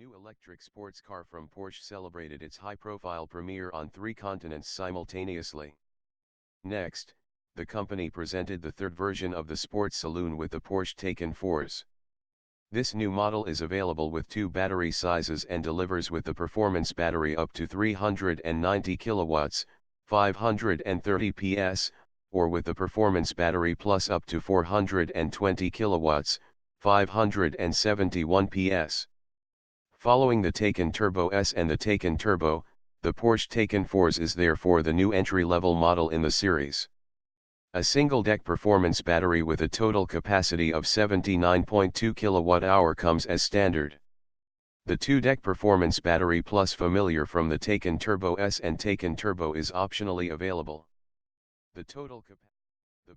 new electric sports car from Porsche celebrated its high-profile premiere on 3 continents simultaneously. Next, the company presented the third version of the sports saloon with the Porsche Taycan 4S. This new model is available with 2 battery sizes and delivers with the performance battery up to 390 kilowatts, 530 PS, or with the performance battery plus up to 420 kilowatts, 571 PS. Following the Taycan Turbo S and the Taycan Turbo, the Porsche Taycan 4S is therefore the new entry-level model in the series. A single-deck performance battery with a total capacity of 79.2 kWh comes as standard. The 2-deck performance battery plus familiar from the Taycan Turbo S and Taycan Turbo is optionally available. The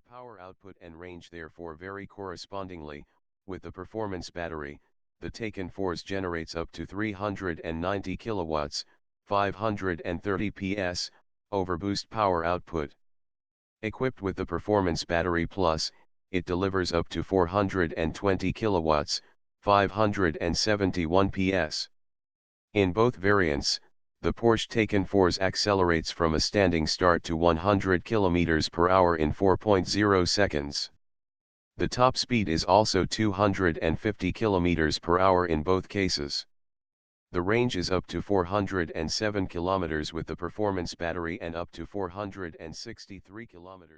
power output and range therefore vary correspondingly. With the performance battery, the Taycan 4S generates up to 390 kilowatts, 530 PS, overboost power output. Equipped with the performance battery plus, it delivers up to 420 kilowatts, 571 PS. In both variants, the Porsche Taycan 4S accelerates from a standing start to 100 km per hour in 4.0 seconds. The top speed is also 250 km per hour in both cases. The range is up to 407 km with the performance battery and up to 463 km.